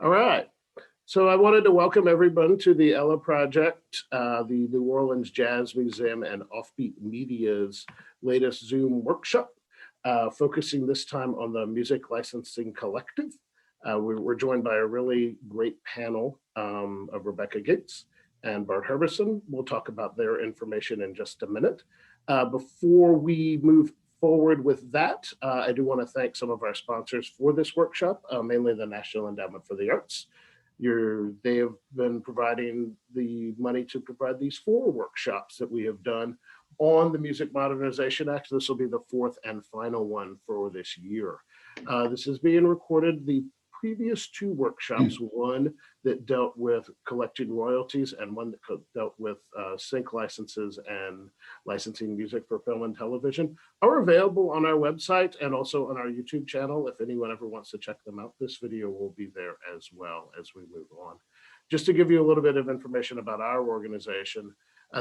All right. So I wanted to welcome everyone to the Ella Project, the New Orleans Jazz Museum and Offbeat Media's latest Zoom workshop, focusing this time on the Music Licensing Collective. We're joined by a really great panel of Rebecca Gates and Bart Herbison. We'll talk about their information in just a minute. Before we move forward with that, I do want to thank some of our sponsors for this workshop, mainly the National Endowment for the Arts. They have been providing the money to provide these 4 workshops that we have done on the Music Modernization Act. This will be the 4th and final one for this year. This is being recorded. The previous 2 workshops, one that dealt with collecting royalties and one that dealt with sync licenses and licensing music for film and television, are available on our website and also on our YouTube channel. If anyone ever wants to check them out, this video will be there as well as we move on. Just to give you a little bit of information about our organization,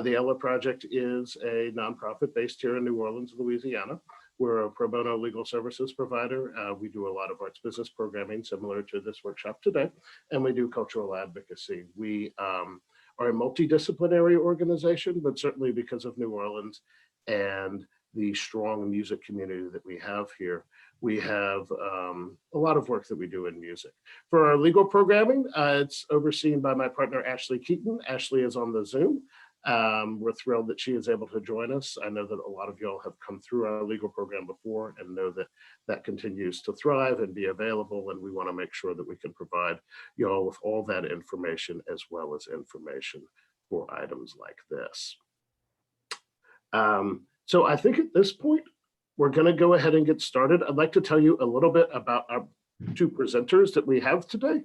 the Ella Project is a nonprofit based here in New Orleans, Louisiana. We're a pro bono legal services provider. We do a lot of arts business programming similar to this workshop today, and we do cultural advocacy. We are a multidisciplinary organization, but certainly because of New Orleans and the strong music community that we have here, we have a lot of work that we do in music. For our legal programming, it's overseen by my partner, Ashley Keaton. Ashley is on the Zoom. We're thrilled that she is able to join us. I know that a lot of y'all have come through our legal program before and know that that continues to thrive and be available, and we want to make sure that we can provide y'all with all that information as well as information for items like this. So I think at this point, we're going to go ahead and get started. I'd like to tell you a little bit about our 2 presenters that we have today.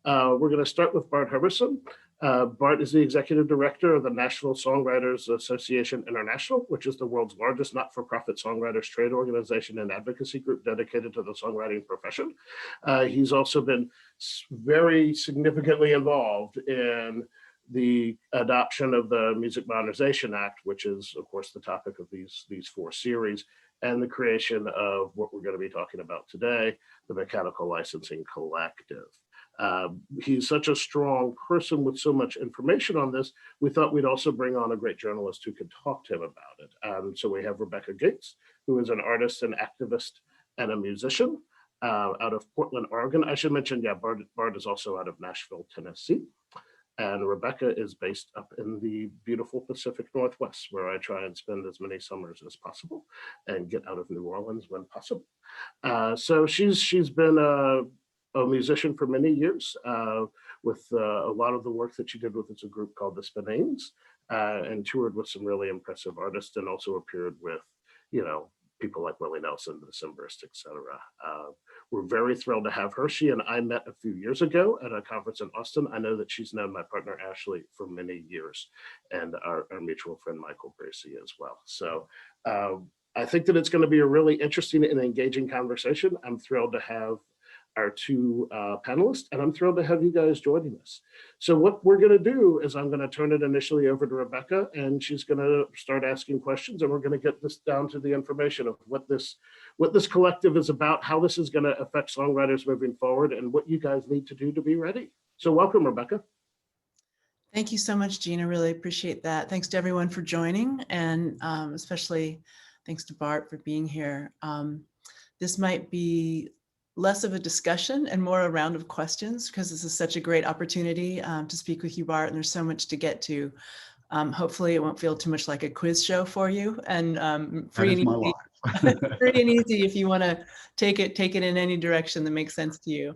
We're going to start with Bart Herbison. Bart is the executive director of the Nashville Songwriters Association International, which is the world's largest not-for-profit songwriters trade organization and advocacy group dedicated to the songwriting profession. He's also been very significantly involved in the adoption of the Music Modernization Act, which is, of course, the topic of these 4 series, and the creation of what we're going to be talking about today, the Mechanical Licensing Collective. He's such a strong person with so much information on this, we thought we'd also bring on a great journalist who could talk to him about it. So we have Rebecca Gates, who is an artist and activist and a musician out of Portland, Oregon. I should mention, yeah, Bart is also out of Nashville, Tennessee. And Rebecca is based up in the beautiful Pacific Northwest, where I try and spend as many summers as possible and get out of New Orleans when possible. So she's been a musician for many years with a lot of the work that she did with a group called the Spinanes, and toured with some really impressive artists and also appeared with, people like Willie Nelson, the Decemberists, etc. We're very thrilled to have her. She and I met a few years ago at a conference in Austin. I know that she's known my partner, Ashley, for many years, and our mutual friend, Michael Bracey, as well. So I think that it's going to be a really interesting and engaging conversation. I'm thrilled to have our 2 panelists, and I'm thrilled to have you guys joining us. So what we're going to do is I'm going to turn it initially over to Rebecca, and she's going to start asking questions, and we're going to get this down to the information of what this collective is about, how this is going to affect songwriters moving forward, and what you guys need to do to be ready. So welcome, Rebecca. Thank you so much, Gina. Really appreciate that. Thanks to everyone for joining, and especially thanks to Bart for being here. This might be less of a discussion and more a round of questions, because this is such a great opportunity to speak with you, Bart, and there's so much to get to. Hopefully it won't feel too much like a quiz show for you, and free and easy if you want to take it in any direction that makes sense to you.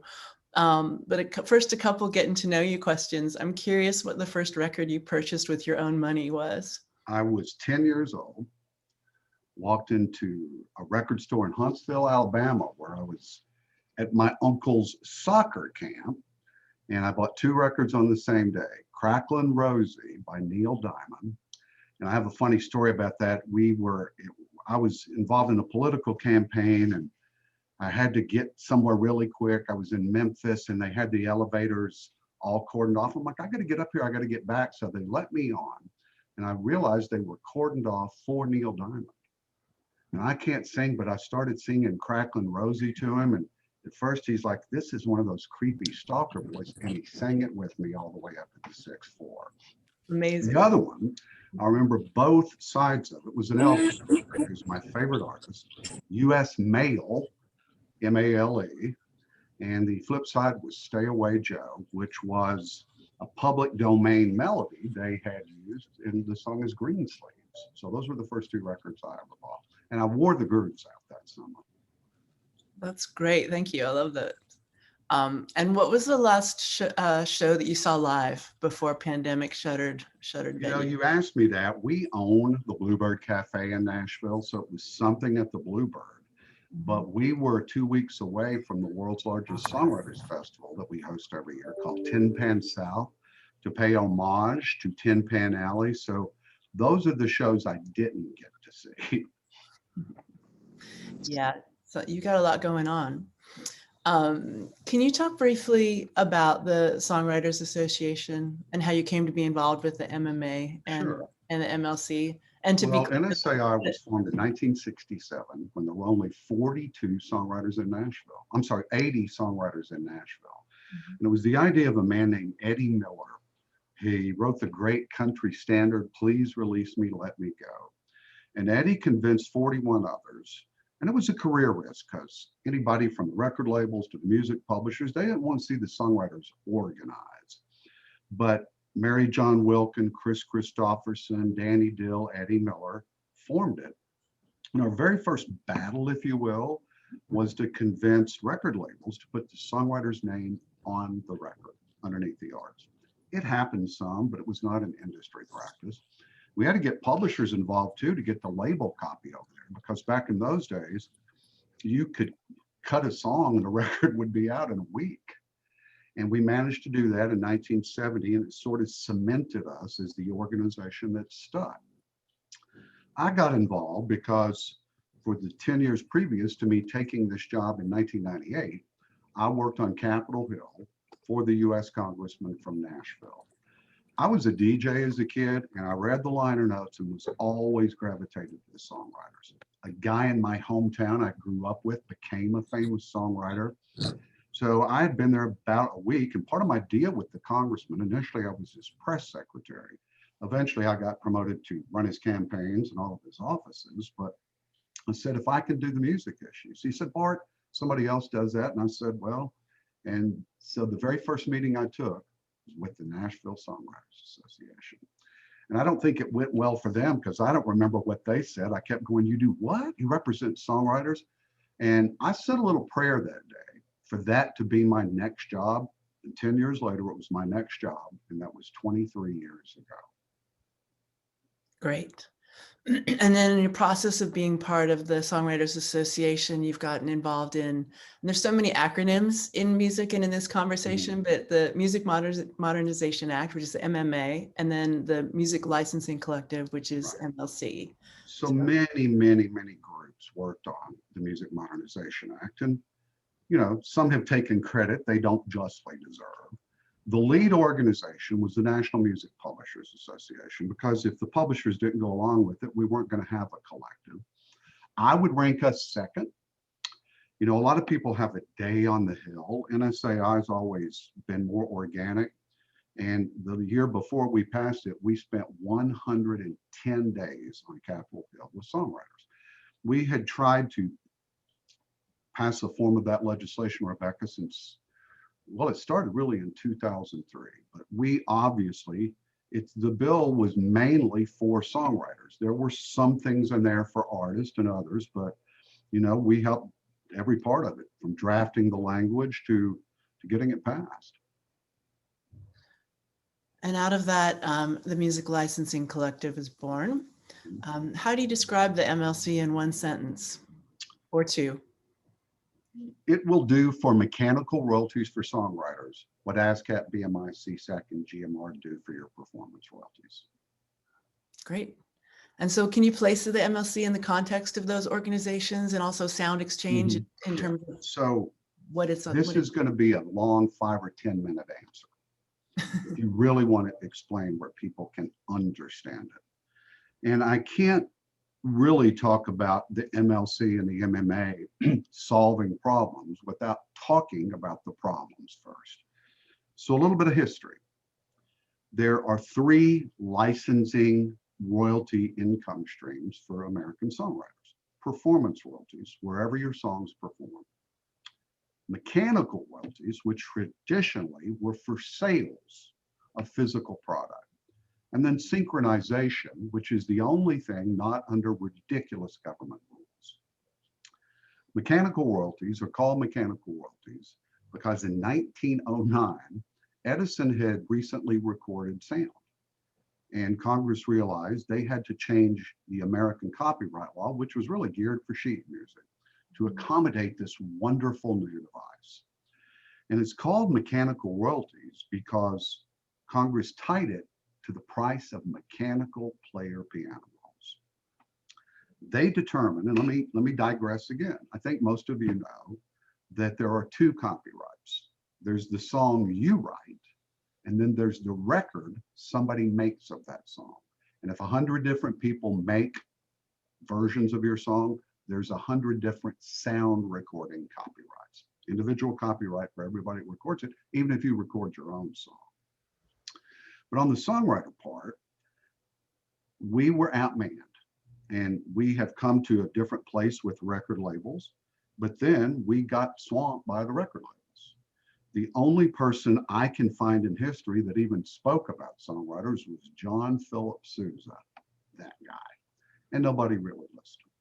But first, a couple getting to know you questions. I'm curious what the first record you purchased with your own money was. I was 10 years old, walked into a record store in Huntsville, Alabama, where I was at my uncle's soccer camp, and I bought 2 records on the same day, Cracklin' Rosie by Neil Diamond. And I have a funny story about that. I was involved in a political campaign, and I had to get somewhere really quick. I was in Memphis, and they had the elevators all cordoned off. I'm like, I got to get up here, I got to get back. So they let me on, and I realized they were cordoned off for Neil Diamond. And I can't sing, but I started singing Cracklin' Rosie to him, and At first, he's like, this is one of those creepy stalker boys, and he sang it with me all the way up to the sixth floor. Amazing. The other one, I remember both sides of it, was an LP, who's my favorite artist, U.S. Mail, M-A-L-E, and the flip side was Stay Away Joe, which was a public domain melody they had used, and the song is Green Sleeves. So those were the first two records I ever bought. And I wore the grooves out that summer. That's great. Thank you. I love that. And what was the last show that you saw live before pandemic shuttered You know, venue? you asked me that. We own the Bluebird Cafe in Nashville, so it was something at the Bluebird. But we were 2 weeks away from the world's largest songwriters festival that we host every year called Tin Pan South, to pay homage to Tin Pan Alley. So those are the shows I didn't get to see. Yeah, so you got a lot going on. Can you talk briefly about the Songwriters Association and how you came to be involved with the MMA and, Sure. and the MLC? And to Well, be NSAI was formed in 1967 when there were only 42 songwriters in Nashville. I'm sorry, 80 songwriters in Nashville. And it was the idea of a man named Eddie Miller. He wrote the great country standard, Please Release Me, Let Me Go. And Eddie convinced 41 others. And it was a career risk because anybody from the record labels to the music publishers, they didn't want to see the songwriters organized. But Mary John Wilkin, Chris Christopherson, Danny Dill, Eddie Miller formed it. And our very first battle, if you will, was to convince record labels to put the songwriter's name on the record underneath the artist. It happened some, but it was not an industry practice. We had to get publishers involved too to get the label copy over there, because back in those days, you could cut a song and the record would be out in a week. And we managed to do that in 1970, and it sort of cemented us as the organization that stood. I got involved because for the 10 years previous to me taking this job in 1998, I worked on Capitol Hill for the US Congressman from Nashville. I was a DJ as a kid, and I read the liner notes and was always gravitated to the songwriters. A guy in my hometown I grew up with became a famous songwriter. So I had been there about a week, and part of my deal with the congressman, initially I was his press secretary. Eventually I got promoted to run his campaigns and all of his offices, but I said, if I could do the music issues. He said, Bart, somebody else does that. And I said, well, and so the very first meeting I took was with the Nashville Songwriters Association. And I don't think it went well for them because I don't remember what they said. I kept going, you do what? You represent songwriters? And I said a little prayer that day for that to be my next job. And 10 years later, it was my next job. And that was 23 years ago. Great. And then in your process of being part of the Songwriters Association, you've gotten involved in, and there's so many acronyms in music and in this conversation, but the Music Modernization Act, which is the MMA, and then the Music Licensing Collective, which is MLC. So many, many, many groups worked on the Music Modernization Act. And, you know, some have taken credit they don't justly deserve. The lead organization was the National Music Publishers Association, because if the publishers didn't go along with it, we weren't going to have a collective. I would rank us second. You know, a lot of people have a day on the Hill. NSAI has always been more organic. And the year before we passed it, we spent 110 days on Capitol Hill with songwriters. We had tried to pass a form of that legislation, Rebecca, since, well, it started really in 2003, but we obviously, the bill was mainly for songwriters. There were some things in there for artists and others, but, you know, we helped every part of it, from drafting the language to getting it passed. And out of that, the Music Licensing Collective is born. How do you describe the MLC in one sentence or two? It will do for mechanical royalties for songwriters what ASCAP, BMI, CSAC, and GMR do for your performance royalties. Great. And so can you place the MLC in the context of those organizations and also Sound Exchange in terms of so what it's this is going to be a long 5 or 10 minute answer if you really want to explain where people can understand it. And I can't really talk about the MLC and the MMA solving problems without talking about the problems first. So a little bit of history. There are 3 licensing royalty income streams for American songwriters. Performance royalties, wherever your songs perform. Mechanical royalties, which traditionally were for sales of physical product. And then synchronization, which is the only thing not under ridiculous government rules. Mechanical royalties are called mechanical royalties because in 1909, Edison had recently recorded sound. And Congress realized they had to change the American copyright law, which was really geared for sheet music, to accommodate this wonderful new device. And it's called mechanical royalties because Congress tied it to the price of mechanical player piano rolls. They determined, and let me digress again. I think most of you know that there are 2 copyrights. There's the song you write, and then there's the record somebody makes of that song. And if 100 different people make versions of your song, there's 100 different sound recording copyrights. Individual copyright for everybody that records it, even if you record your own song. But on the songwriter part, we were outmanned, and we have come to a different place with record labels, but then we got swamped by the record labels. The only person I can find in history that even spoke about songwriters was John Philip Sousa, that guy, and nobody really listened.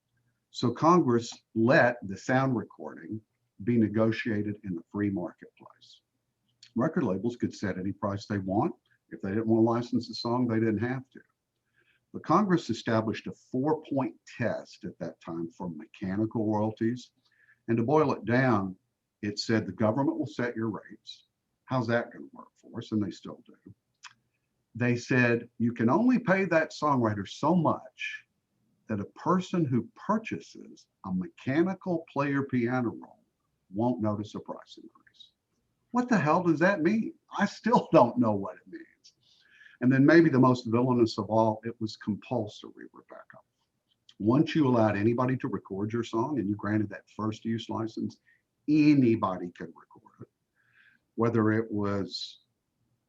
So Congress let the sound recording be negotiated in the free marketplace. Record labels could set any price they want. If they didn't want to license the song, they didn't have to. But Congress established a 4-point test at that time for mechanical royalties. And to boil it down, it said the government will set your rates. How's that going to work for us? And they still do. They said you can only pay that songwriter so much that a person who purchases a mechanical player piano roll won't notice a price increase. What the hell does that mean? I still don't know what it means. And then maybe the most villainous of all, it was compulsory, Rebecca. Once you allowed anybody to record your song and you granted that first use license, anybody could record it. Whether it was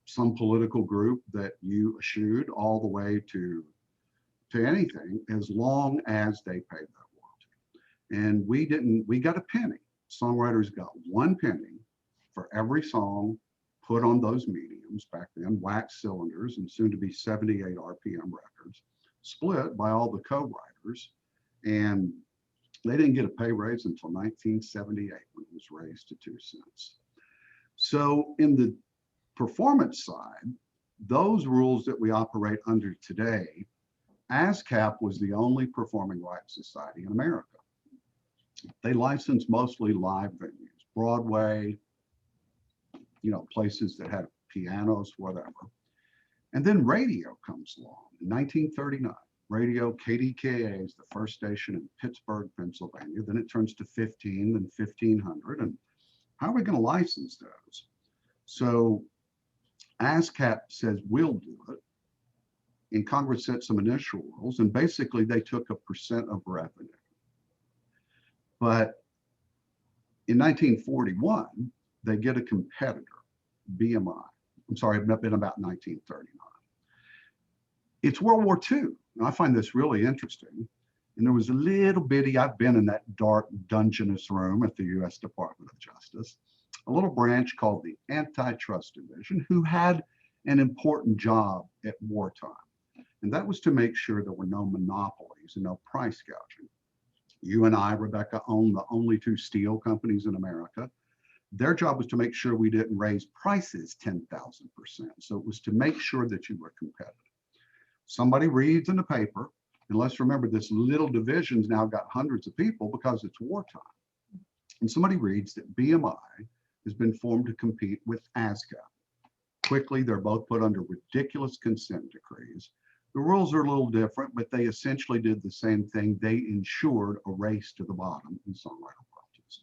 some political group that you eschewed all the way to anything, as long as they paid that royalty. And we got a penny. Songwriters got 1 penny for every song put on those mediums, back then wax cylinders and soon to be 78 RPM records, split by all the co-writers. And they didn't get a pay raise until 1978 when it was raised to 2 cents. So in the performance side, those rules that we operate under today, ASCAP was the only performing rights society in America. They licensed mostly live venues, Broadway, places that had pianos, whatever. And then radio comes along in 1939. Radio, KDKA is the first station in Pittsburgh, Pennsylvania. Then it turns to 15, then 1500. And how are we going to license those? So ASCAP says we'll do it. And Congress set some initial rules, and basically they took a % of revenue. But in 1941, they get a competitor, BMI. I'm sorry, it's been about 1939. It's World War II. And I find this really interesting. And there was a little bitty, I've been in that dark dungeness room at the US Department of Justice, a little branch called the Antitrust Division, who had an important job at wartime. And that was to make sure there were no monopolies and no price gouging. You and I, Rebecca, own the only 2 steel companies in America. Their job was to make sure we didn't raise prices 10,000%. So it was to make sure that you were competitive. Somebody reads in the paper, and let's remember this little division's now got hundreds of people because it's wartime. And somebody reads that BMI has been formed to compete with ASCAP. Quickly, they're both put under ridiculous consent decrees. The rules are a little different, but they essentially did the same thing. They ensured a race to the bottom in songwriter royalties.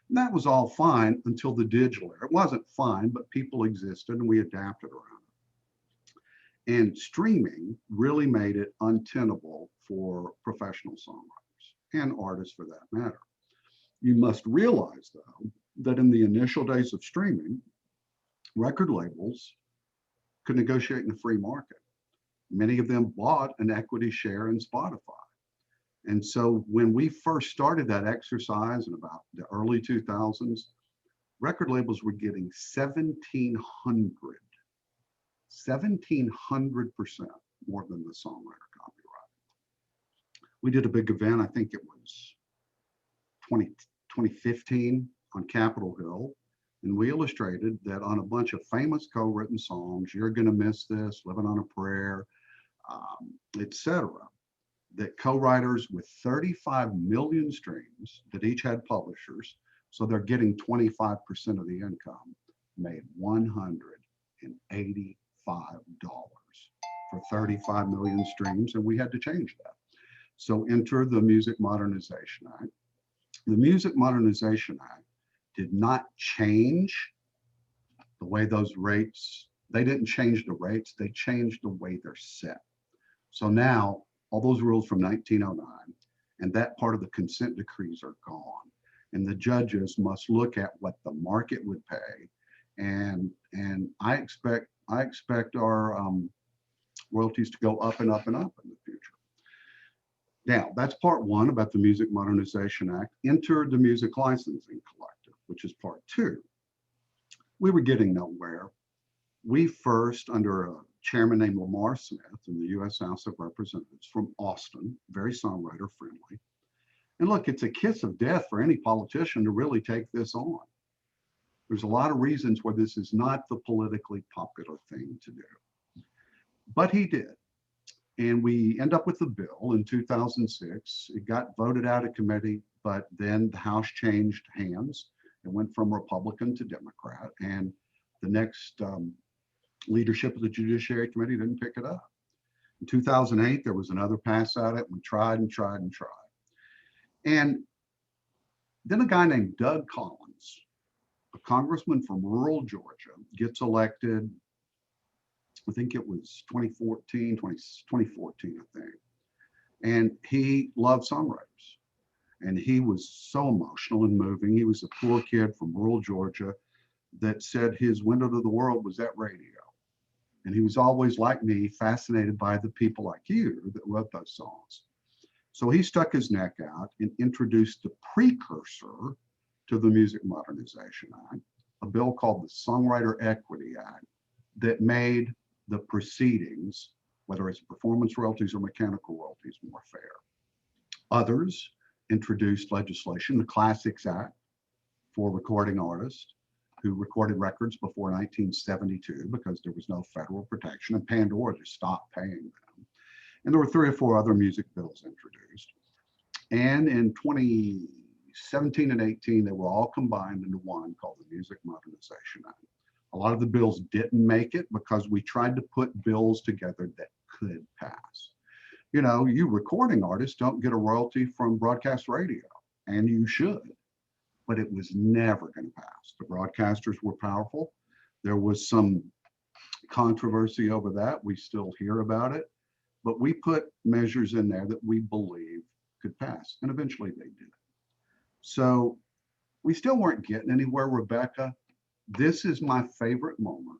And that was all fine until the digital era. It wasn't fine, but people existed and we adapted around it. And streaming really made it untenable for professional songwriters and artists for that matter. You must realize, though, that in the initial days of streaming, record labels could negotiate in a free market. Many of them bought an equity share in Spotify. And so when we first started that exercise in about the early 2000s, record labels were getting 1,700% more than the songwriter copyright. We did a big event, I think it was 2015 on Capitol Hill, and we illustrated that on a bunch of famous co-written songs, You're Gonna Miss This, Living on a Prayer, etc., that co-writers with 35 million streams that each had publishers, so they're getting 25% of the income, made $185 for 35 million streams, and we had to change that. So enter the Music Modernization Act. The Music Modernization Act did not change the way those rates, they didn't change the rates, they changed the way they're set. So now all those rules from 1909 and that part of the consent decrees are gone. And the judges must look at what the market would pay. And I expect our royalties to go up and up and up in the future. Now, that's part one about the Music Modernization Act. Enter the Music Licensing Collective, which is part two. We were getting nowhere. We first, under a chairman named Lamar Smith in the U.S. House of Representatives from Austin, very songwriter friendly. And look, it's a kiss of death for any politician to really take this on. There's a lot of reasons why this is not the politically popular thing to do. But he did. And we end up with the bill in 2006. It got voted out of committee, but then the House changed hands. It went from Republican to Democrat. And the next leadership of the Judiciary Committee didn't pick it up. In 2008, there was another pass at it. We tried and tried and tried. And then a guy named Doug Collins, a congressman from rural Georgia, gets elected. I think it was 2014, I think. And he loved songwriters. And he was so emotional and moving. He was a poor kid from rural Georgia that said his window to the world was that radio. And he was always, like me, fascinated by the people like you that wrote those songs. So he stuck his neck out and introduced the precursor to the Music Modernization Act, a bill called the Songwriter Equity Act, that made the proceedings, whether it's performance royalties or mechanical royalties, more fair. Others introduced legislation, the Classics Act, for recording artists who recorded records before 1972 because there was no federal protection, and Pandora just stopped paying them. And there were 3 or 4 other music bills introduced. And in 2017 and 18, they were all combined into one called the Music Modernization Act. A lot of the bills didn't make it because we tried to put bills together that could pass. You know, you recording artists don't get a royalty from broadcast radio, and you should, but it was never going to pass. The broadcasters were powerful. There was some controversy over that. We still hear about it, but we put measures in there that we believe could pass, and eventually they did. So we still weren't getting anywhere, Rebecca. This is my favorite moment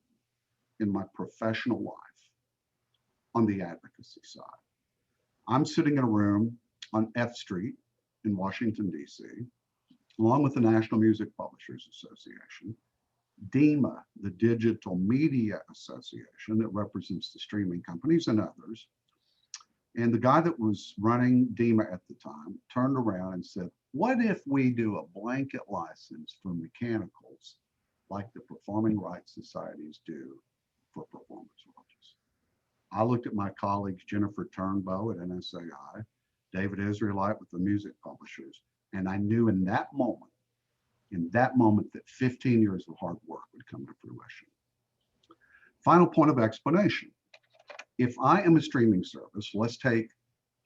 in my professional life on the advocacy side. I'm sitting in a room on F Street in Washington, D.C., along with the National Music Publishers Association, DEMA, the Digital Media Association that represents the streaming companies, and others. And the guy that was running DEMA at the time turned around and said, what if we do a blanket license for mechanicals like the performing rights societies do for performance royalties? I looked at my colleagues, Jennifer Turnbow at NSAI, David Israelite with the music publishers, and I knew in that moment that 15 years of hard work would come to fruition. Final point of explanation. If I am a streaming service, let's take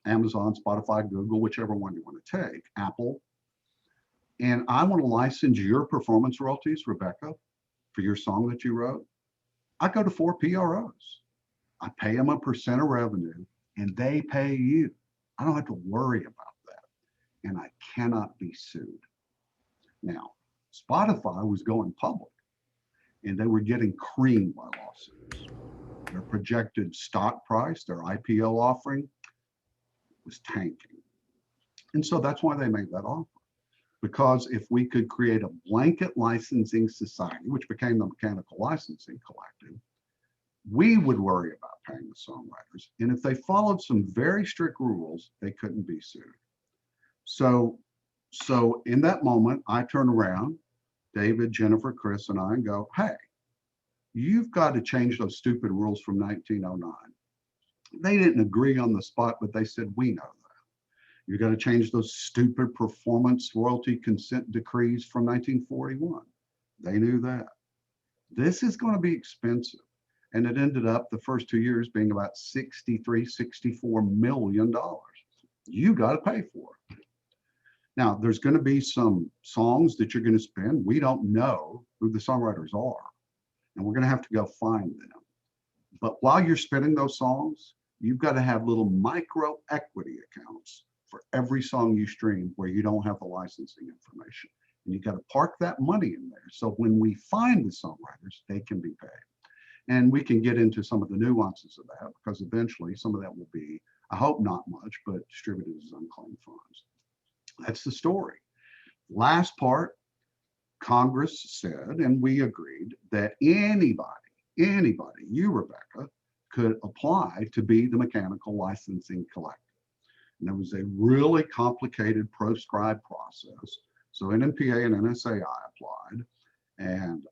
Amazon, Spotify, Google, whichever one you want to take, Apple, and I want to license your performance royalties, Rebecca, for your song that you wrote, I go to 4 PROs. I pay them a percent of revenue and they pay you. I don't have to worry about that. And I cannot be sued. Now, Spotify was going public and they were getting creamed by lawsuits. Their projected stock price, their IPO offering was tanking. And so that's why they made that offer. Because if we could create a blanket licensing society, which became the Mechanical Licensing Collective, we would worry about paying the songwriters. And if they followed some very strict rules, they couldn't be sued. So in that moment, I turn around, David, Jennifer, Chris, and I, and go, hey, you've got to change those stupid rules from 1909. They didn't agree on the spot, but they said, we know that. You got to change those stupid performance royalty consent decrees from 1941. They knew that. This is going to be expensive. And it ended up the first 2 years being about $63, $64 million. You got to pay for it. Now, there's going to be some songs that you're going to spend. We don't know who the songwriters are, and we're going to have to go find them. But while you're spending those songs, you've got to have little micro equity accounts for every song you stream where you don't have the licensing information. And you got to park that money in there. So when we find the songwriters, they can be paid. And we can get into some of the nuances of that because eventually some of that will be, I hope not much, but distributed as unclaimed funds. That's the story. Last part, Congress said, and we agreed, that anybody, you, Rebecca, could apply to be the Mechanical Licensing Collective. And there was a really complicated proscribed process. So NMPA and NSAI applied, and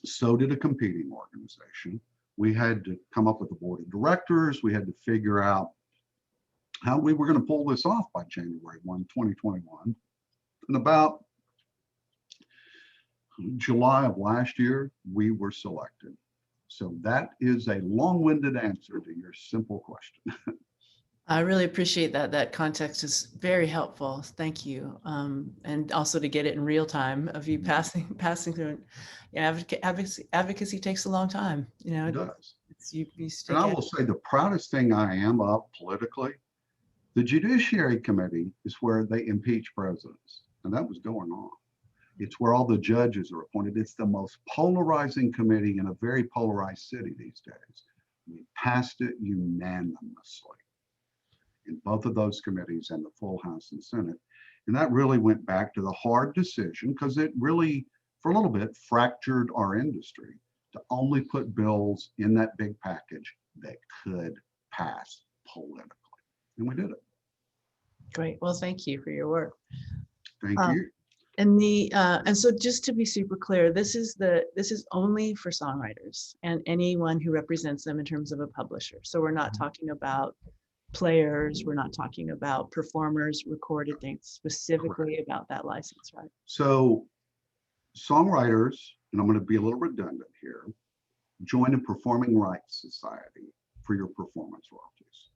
so did a competing organization. We had to come up with a board of directors. We had to figure out how we were going to pull this off by January 1, 2021. And about July of last year, we were selected. So that is a long-winded answer to your simple question. I really appreciate that. That context is very helpful. Thank you. And also to get it in real time of you passing through it. Yeah, advocacy takes a long time. You know, It does. you stick And I at will say the proudest thing I am of politically, the Judiciary Committee is where they impeach presidents. And that was going on. It's where all the judges are appointed. It's the most polarizing committee in a very polarized city these days. We passed it unanimously in both of those committees and the full House and Senate. And that really went back to the hard decision because it really, for a little bit, fractured our industry to only put bills in that big package that could pass politically. And we did it. Great. Well, thank you for your work. Thank you. And so just to be super clear, this is only for songwriters and anyone who represents them in terms of a publisher. So we're not talking about players, we're not talking about performers, recorded things, specifically about that license, right? So songwriters, and I'm going to be a little redundant here, join a performing rights society for your performance royalties.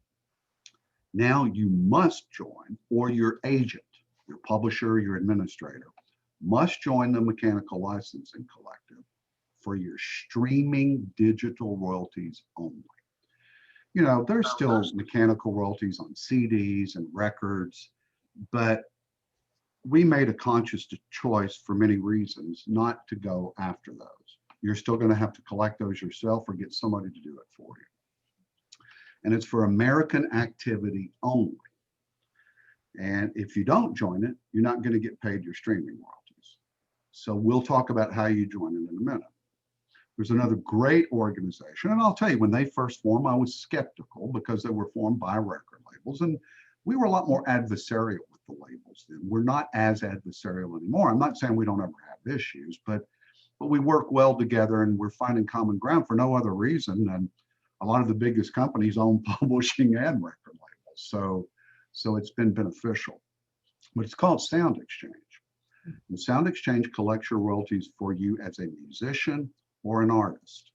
Now you must join, or your agent, your publisher, your administrator, must join the Mechanical Licensing Collective for your streaming digital royalties only. You know, there's still mechanical royalties on CDs and records, but we made a conscious choice for many reasons not to go after those. You're still going to have to collect those yourself or get somebody to do it for you. And it's for American activity only. And if you don't join it, you're not going to get paid your streaming royalties. So we'll talk about how you join it in a minute. There's another great organization, and I'll tell you, when they first formed, I was skeptical because they were formed by record labels, and we were a lot more adversarial with the labels then. We're not as adversarial anymore. I'm not saying we don't ever have issues, but we work well together, and we're finding common ground for no other reason than a lot of the biggest companies own publishing and record labels. So it's been beneficial. But it's called Sound Exchange. And Sound Exchange collects your royalties for you as a musician or an artist.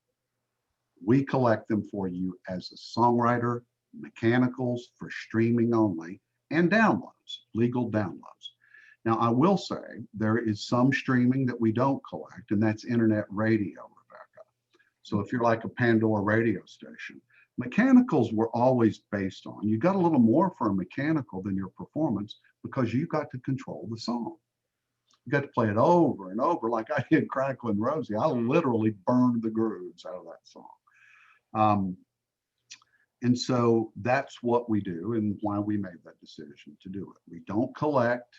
We collect them for you as a songwriter, mechanicals for streaming only, and downloads, legal downloads. Now, I will say there is some streaming that we don't collect, and that's internet radio, Rebecca. So if you're like a Pandora radio station, mechanicals were always based on, you got a little more for a mechanical than your performance because you got to control the song. You got to play it over and over like I did Cracklin' Rosie. I literally burned the grooves out of that song. And so that's what we do and why we made that decision to do it. We don't collect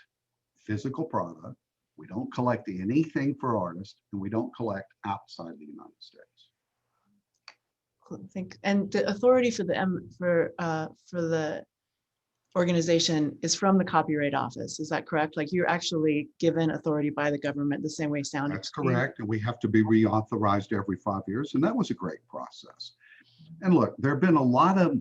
physical product. We don't collect anything for artists, and we don't collect outside the United States. Cool, and the authority for the organization is from the Copyright Office. Is that correct? Like you're actually given authority by the government the same way sound. That's correct. And we have to be reauthorized every 5 years. And that was a great process. And look, there have been a lot of,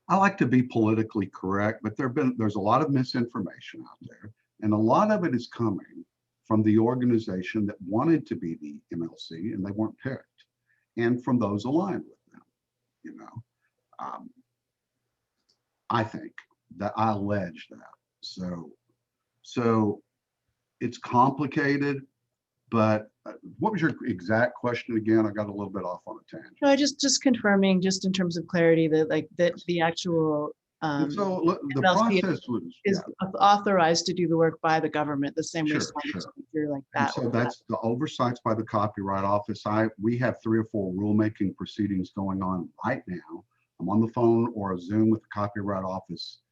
I like to be politically correct, but there's a lot of misinformation out there. And a lot of it is coming from the organization that wanted to be the MLC and they weren't picked, and from those aligned with them. You know, I think that I allege that. So it's complicated, but what was your exact question again? I got a little bit off on a tangent. No, just confirming, just in terms of clarity, that like that the actual so the MLC process was is authorized to do the work by the government the same way. Sure, sound sure. you're like that. So that's the oversights by the Copyright Office. We have 3 or 4 rulemaking proceedings going on right now. I'm on the phone or a Zoom with the Copyright Office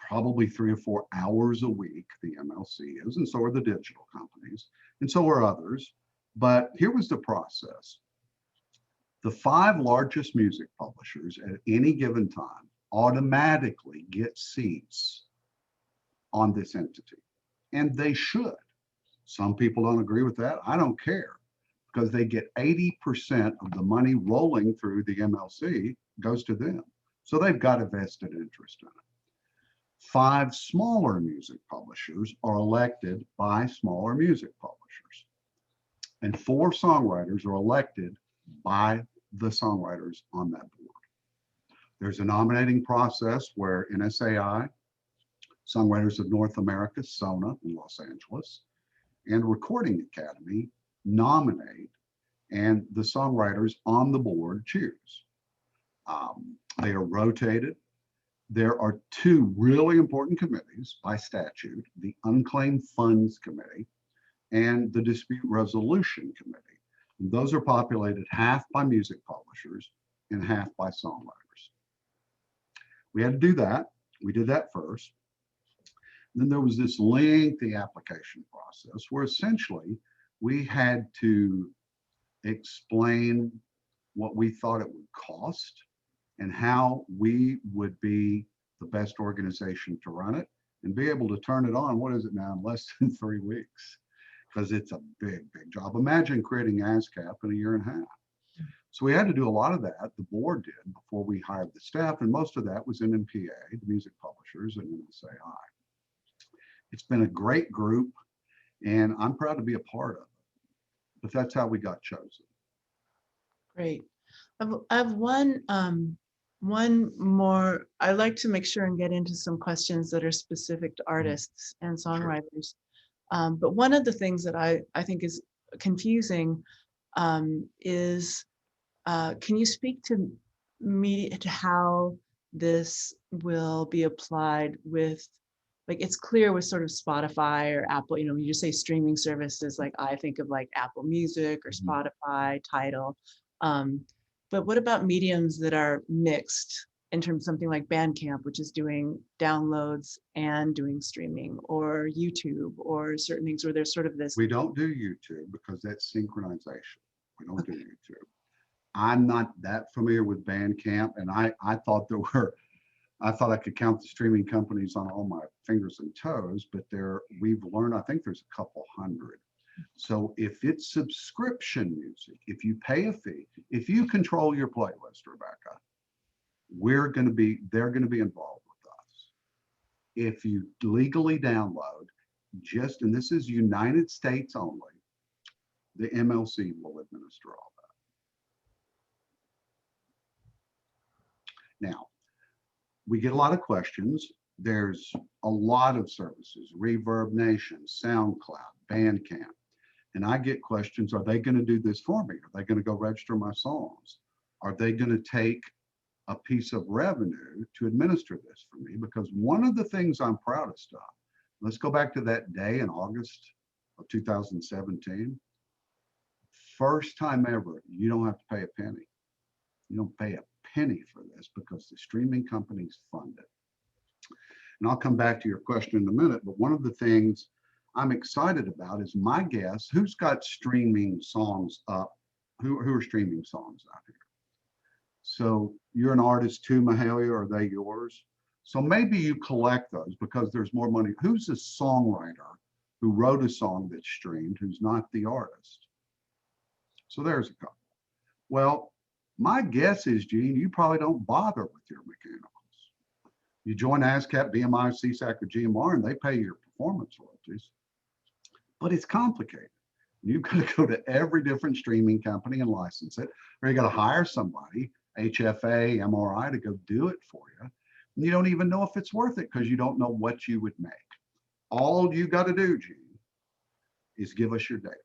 probably 3 or 4 hours a week, the MLC is, and so are the digital companies, and so are others. But here was the process. The 5 largest music publishers at any given time automatically get seats on this entity, and they should. Some people don't agree with that. I don't care, because they get 80% of the money rolling through the MLC goes to them. So they've got a vested interest in it. 5 smaller music publishers are elected by smaller music publishers. And 4 songwriters are elected by the songwriters on that board. There's a nominating process where NSAI, Songwriters of North America, SONA in Los Angeles, and Recording Academy nominate, and the songwriters on the board choose. They are rotated. There are 2 really important committees by statute, the Unclaimed Funds Committee and the Dispute Resolution Committee. And those are populated half by music publishers and half by songwriters. We had to do that. We did that first. Then there was this lengthy application process where essentially we had to explain what we thought it would cost and how we would be the best organization to run it and be able to turn it on, what is it now, in less than 3 weeks, because it's a big, big job. Imagine creating ASCAP in a year and a half. So we had to do a lot of that, the board did, before we hired the staff, and most of that was in NMPA, the music publishers, and NSAI. It's been a great group, and I'm proud to be a part of it, but that's how we got chosen. Great. I have one more. I'd like to make sure and get into some questions that are specific to artists and songwriters. Sure. But one of the things that I think is confusing is, can you speak to media, to how this will be applied with, like, it's clear with sort of Spotify or Apple, you know, when you just say streaming services, like I think of like Apple Music or Spotify, Tidal. But what about mediums that are mixed in terms of something like Bandcamp, which is doing downloads and doing streaming, or YouTube, or certain things where there's sort of this? We don't do YouTube because that's synchronization. We don't do YouTube. I'm not that familiar with Bandcamp, and I thought there were, I thought I could count the streaming companies on all my fingers and toes, but we've learned, I think there's a couple hundred. So if it's subscription music, if you pay a fee, if you control your playlist, Rebecca, they're going to be involved with us. If you legally download, and this is United States only, the MLC will administer all that. Now, we get a lot of questions. There's a lot of services, Reverb Nation, SoundCloud, Bandcamp. And I get questions, are they going to do this for me? Are they going to go register my songs? Are they going to take a piece of revenue to administer this for me? Because one of the things I'm proudest of, let's go back to that day in August of 2017. First time ever, you don't have to pay a penny. You don't pay a penny for this because the streaming companies fund it. And I'll come back to your question in a minute, but one of the things I'm excited about is my guess, who's got streaming songs up? Who are streaming songs out here? So you're an artist too, Mahalia, are they yours? So maybe you collect those because there's more money. Who's a songwriter who wrote a song that's streamed, who's not the artist? So there's a couple. Well, my guess is, Gene, you probably don't bother with your mechanicals. You join ASCAP, BMI, CSAC, or GMR, and they pay your performance royalties. But it's complicated. You've got to go to every different streaming company and license it, or you got to hire somebody, HFA, MRI, to go do it for you. And you don't even know if it's worth it because you don't know what you would make. All you got to do, Gene, is give us your data.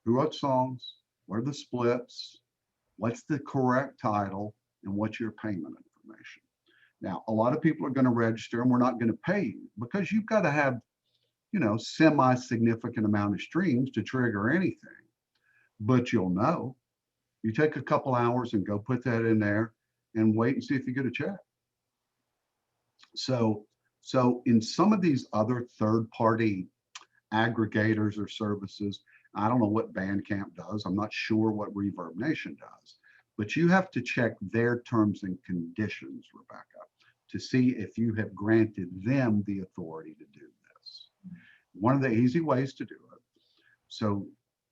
Who wrote songs? What are the splits? What's the correct title? And what's your payment information? Now, a lot of people are going to register and we're not going to pay you because you've got to have, you know, semi-significant amount of streams to trigger anything. But you'll know. You take a couple hours and go put that in there and wait and see if you get a check. So in some of these other third-party aggregators or services, I don't know what Bandcamp does. I'm not sure what Reverb Nation does, but you have to check their terms and conditions, Rebecca, to see if you have granted them the authority to do this. One of the easy ways to do it. So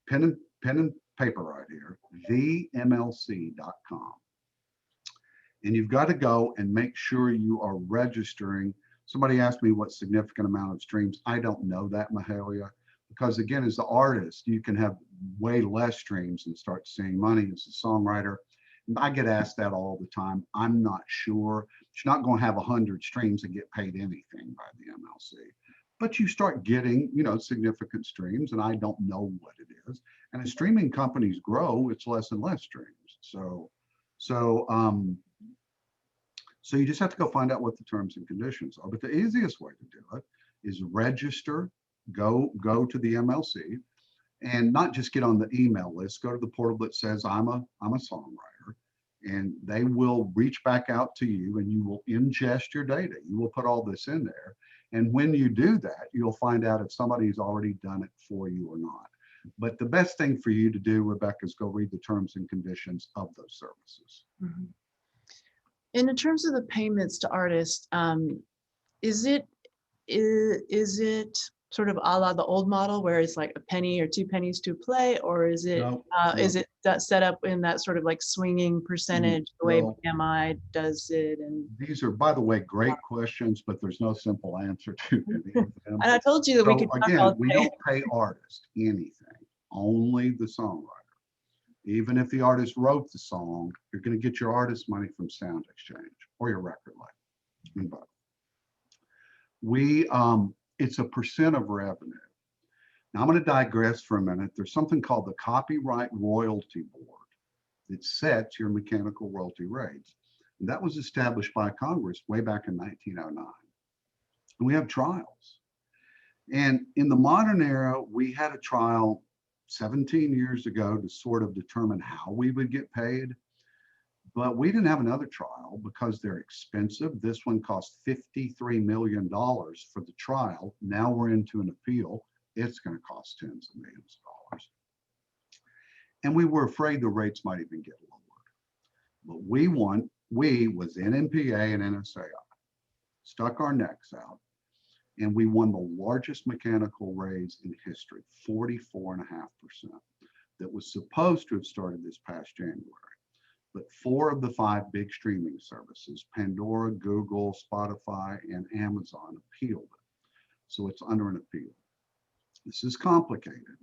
pen and paper right here, themlc.com. And you've got to go and make sure you are registering. Somebody asked me what significant amount of streams. I don't know that, Mahalia, because again, as the artist, you can have way less streams and start seeing money as a songwriter. I get asked that all the time. I'm not sure. You're not going to have 100 streams and get paid anything by the MLC. But you start getting, you know, significant streams, and I don't know what it is. And as streaming companies grow, it's less and less streams. So you just have to go find out what the terms and conditions are. But the easiest way to do it is register, go to the MLC, and not just get on the email list. Go to the portal that says I'm a songwriter, and they will reach back out to you, and you will ingest your data. You will put all this in there. And when you do that, you'll find out if somebody's already done it for you or not. But the best thing for you to do, Rebecca, is go read the terms and conditions of those services. Mm-hmm. And in terms of the payments to artists, is it sort of a la the old model where it's like a penny or 2 pennies to play, or is it No. is it that set up in that sort of like swinging percentage the way No. BMI does it? And These are, by the way, great questions, but there's no simple answer to any of them. and I told you that we So could talk again, all we day. don't pay artists anything, only the songwriter. Even if the artist wrote the song, you're going to get your artist money from Sound Exchange or your record label. It's a percent of revenue. Now I'm going to digress for a minute. There's something called the Copyright Royalty Board that sets your mechanical royalty rates. And that was established by Congress way back in 1909. And we have trials. And in the modern era, we had a trial 17 years ago to sort of determine how we would get paid. But we didn't have another trial because they're expensive. This one cost $53 million for the trial. Now we're into an appeal. It's going to cost tens of millions of dollars. And we were afraid the rates might even get lowered. But we won. We was NMPA and NSAI, stuck our necks out, and we won the largest mechanical raise in history, 44.5%, that was supposed to have started this past January. But 4 of the 5 big streaming services, Pandora, Google, Spotify, and Amazon, appealed it. So it's under an appeal. This is complicated.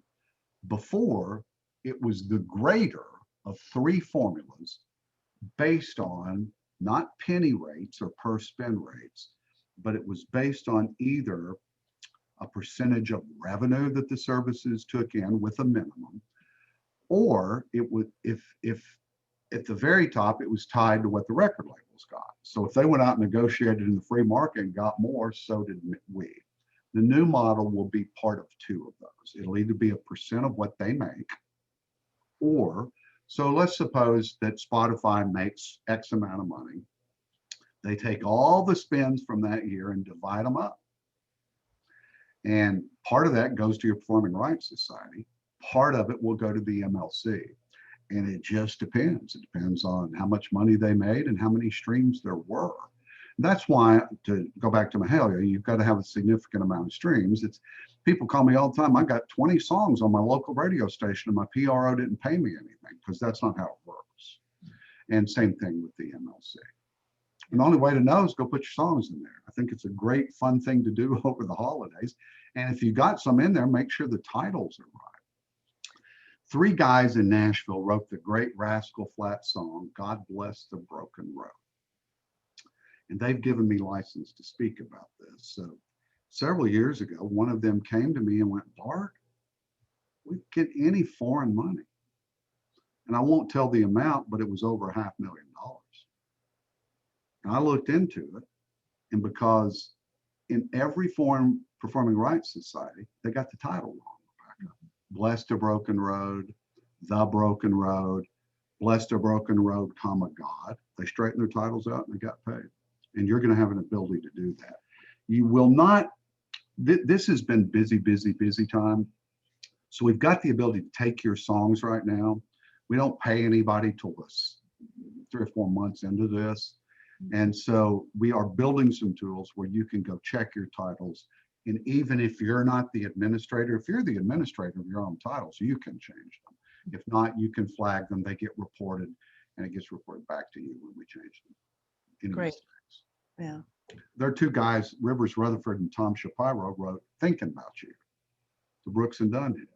Before, it was the greater of 3 formulas based on not penny rates or per spin rates, but it was based on either a percentage of revenue that the services took in with a minimum, or it would, if at the very top, it was tied to what the record labels got. So if they went out and negotiated in the free market and got more, so did we. The new model will be part of two of those. It'll either be a percent of what they make, or, so let's suppose that Spotify makes X amount of money. They take all the spends from that year and divide them up. And part of that goes to your Performing Rights Society. Part of it will go to the MLC. And it just depends. It depends on how much money they made and how many streams there were. That's why, to go back to Mahalia, you've got to have a significant amount of streams. It's, people call me all the time, I got 20 songs on my local radio station and my PRO didn't pay me anything, because that's not how it works. And same thing with the MLC. And the only way to know is go put your songs in there. I think it's a great fun thing to do over the holidays. And if you got some in there, make sure the titles are right. 3 guys in Nashville wrote the great Rascal Flatts song, God Bless the Broken Road. And they've given me license to speak about this. So several years ago, one of them came to me and went, Bart, we get any foreign money. And I won't tell the amount, but it was over $500,000. And I looked into it, and because in every foreign Performing Rights Society, they got the title wrong. Blessed a Broken Road, The Broken Road, Blessed a Broken Road, comma, God. They straightened their titles out and they got paid. And you're going to have an ability to do that. You will not, this has been busy, busy, busy time. So we've got the ability to take your songs right now. We don't pay anybody till this 3 or 4 months into this. And so we are building some tools where you can go check your titles. And even if you're not the administrator, if you're the administrator of your own titles, you can change them. If not, you can flag them, they get reported, and it gets reported back to you when we change them. Any Great. mistakes. Yeah. There are 2 guys, Rivers Rutherford and Tom Shapiro, wrote Thinking About You, the Brooks and Dunn hit.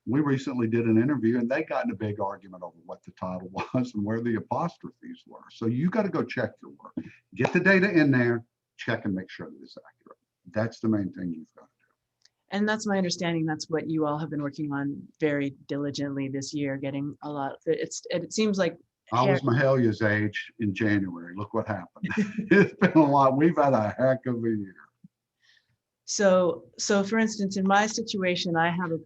We recently did an interview and they got in a big argument over what the title was and where the apostrophes were. So you got to go check your work, get the data in there, check and make sure that it's accurate. That's the main thing you've got to do. And that's my understanding. That's what you all have been working on very diligently this year, getting a lot. It seems like I was Mahalia's age in January. Look what happened. It's been a lot. We've had a heck of a year. So for instance, in my situation, I have a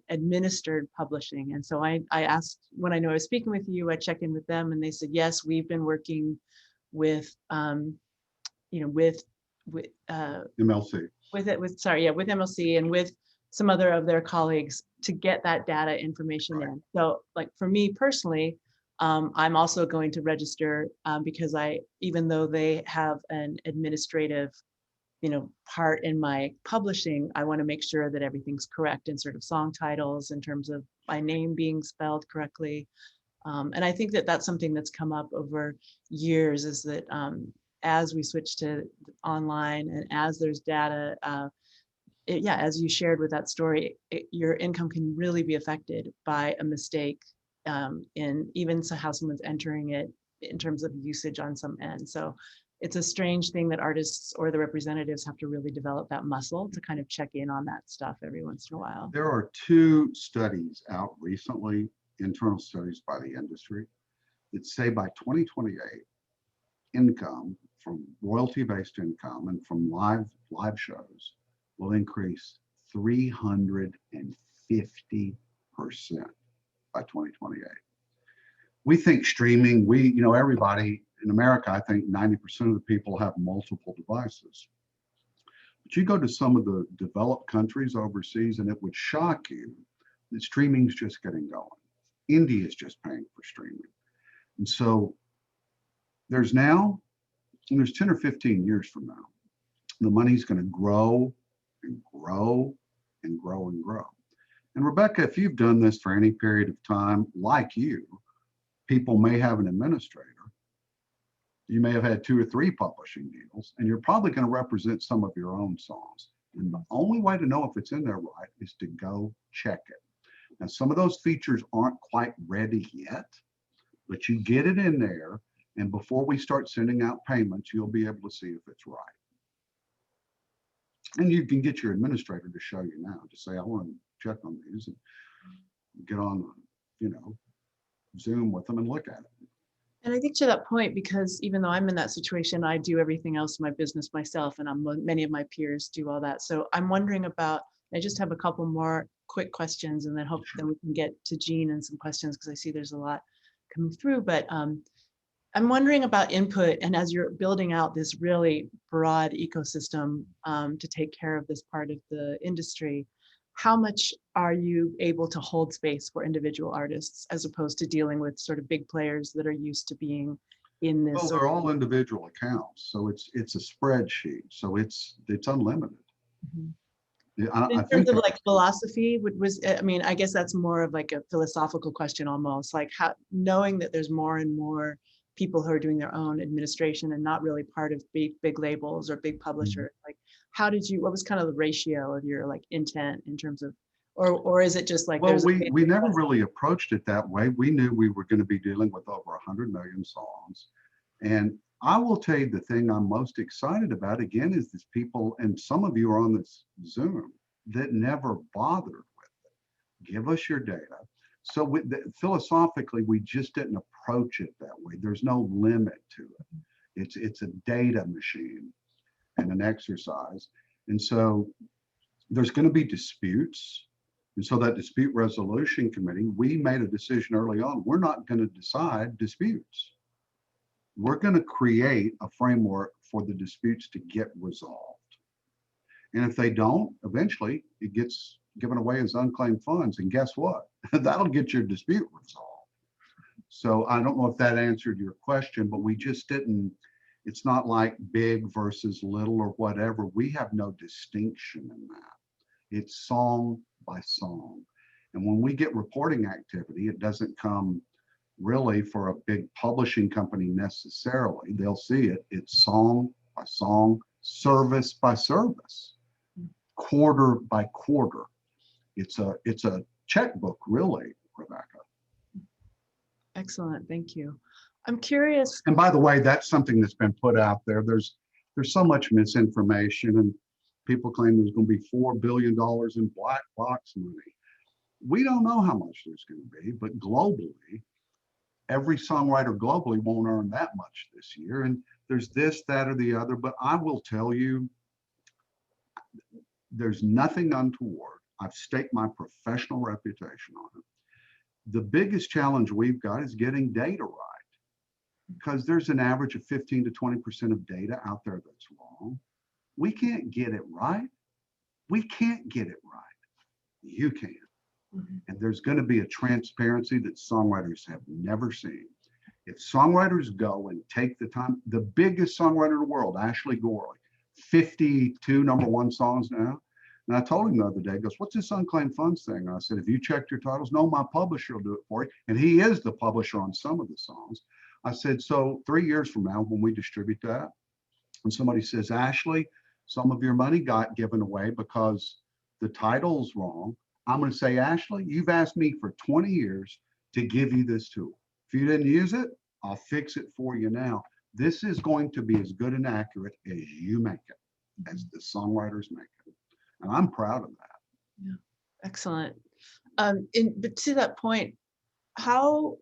administered publishing. And so I asked, when I know I was speaking with you, I checked in with them and they said, yes, we've been working with, with MLC. with MLC and with some other of their colleagues to get that data information in. So like for me personally, I'm also going to register because even though they have an administrative part in my publishing, I want to make sure that everything's correct in sort of song titles in terms of my name being spelled correctly. And I think that that's something that's come up over years, is that as we switch to online and as there's data, as you shared with that story, your income can really be affected by a mistake in even how someone's entering it in terms of usage on some end. So it's a strange thing that artists or the representatives have to really develop that muscle to kind of check in on that stuff every once in a while. There are 2 studies out recently, internal studies by the industry, that say by 2028, income from royalty-based income and from live shows will increase 350% by 2028. We think streaming, everybody in America, I think 90% of the people have multiple devices. But you go to some of the developed countries overseas and it would shock you that streaming's just getting going. India is just paying for streaming. And so there's 10 or 15 years from now, the money's going to grow and grow and grow and grow. And Rebecca, if you've done this for any period of time, like you, people may have an administrator. You may have had 2 or 3 publishing deals, and you're probably going to represent some of your own songs. And the only way to know if it's in there right is to go check it. Now, some of those features aren't quite ready yet, but you get it in there, and before we start sending out payments, you'll be able to see if it's right. And you can get your administrator to show you now, to say, I want to check on these and get on, you know, Zoom with them and look at it. And I think to that point, because even though I'm in that situation, I do everything else in my business myself, and many of my peers do all that. So I'm wondering about, I just have a couple more quick questions, and then then we can get to Jean and some questions, because I see there's a lot coming through. But I'm wondering about input, and as you're building out this really broad ecosystem to take care of this part of the industry, how much are you able to hold space for individual artists as opposed to dealing with sort of big players that are used to being in this? Well, they're all individual accounts, so it's a spreadsheet, so it's unlimited. Mhm. I In think terms of like philosophy, I mean, I guess that's more of like a philosophical question almost, like how, knowing that there's more and more people who are doing their own administration and not really part of big labels or big publishers, like how did you, what was kind of the ratio of your like intent in terms of, or is it just like, well, there's we never really approached it that way. We knew we were going to be dealing with over 100 million songs. And I will tell you, the thing I'm most excited about, again, is these people, and some of you are on this Zoom, that never bothered with it. Give us your data. So philosophically, we just didn't approach it that way. There's no limit to it. It's a data machine and an exercise. And so there's going to be disputes. And so that dispute resolution committee, we made a decision early on, we're not going to decide disputes. We're going to create a framework for the disputes to get resolved. And if they don't, eventually it gets given away as unclaimed funds. And guess what? That'll get your dispute resolved. So I don't know if that answered your question, but we just didn't, it's not like big versus little or whatever. We have no distinction in that. It's song by song. And when we get reporting activity, it doesn't come really for a big publishing company necessarily. They'll see it. It's song by song, service by service, quarter by quarter. It's a checkbook, really, Rebecca. Excellent, thank you. I'm curious. And by the way, that's something that's been put out there. There's so much misinformation, and people claim there's going to be $4 billion in black box money. We don't know how much there's going to be, but globally, every songwriter globally won't earn that much this year. And there's this, that, or the other. But I will tell you, there's nothing untoward. I've staked my professional reputation on it. The biggest challenge we've got is getting data right, because there's an average of 15 to 20% of data out there that's wrong. We can't get it right. We can't get it right. You can. And there's going to be a transparency that songwriters have never seen. If songwriters go and take the time, the biggest songwriter in the world, Ashley Gorley, 52 #1 songs now. And I told him the other day, he goes, what's this unclaimed funds thing? And I said, if you checked your titles, no, my publisher will do it for you. And he is the publisher on some of the songs. I said, so 3 years from now, when we distribute that, and somebody says, Ashley, some of your money got given away because the title's wrong, I'm going to say, Ashley, you've asked me for 20 years to give you this tool. If you didn't use it, I'll fix it for you now. This is going to be as good and accurate as you make it, as the songwriters make it. And I'm proud of that. Yeah, excellent. But to that point, how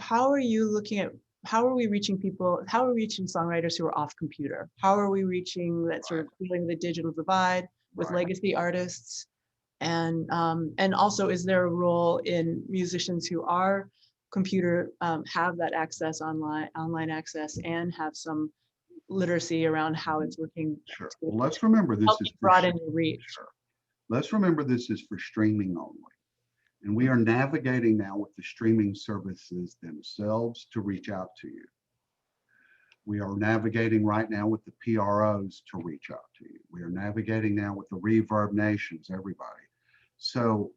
are you looking at, how are we reaching people, how are we reaching songwriters who are off computer? How are we reaching that sort of feeling the digital divide with legacy artists? And also, is there a role in musicians who are computer, have that access, online access, and have some literacy around how it's working? Sure. Well, let's remember this is broaden your reach. Sure. Let's remember this is for streaming only. And we are navigating now with the streaming services themselves to reach out to you. We are navigating right now with the PROs to reach out to you. We are navigating now with the Reverb Nations, everybody. So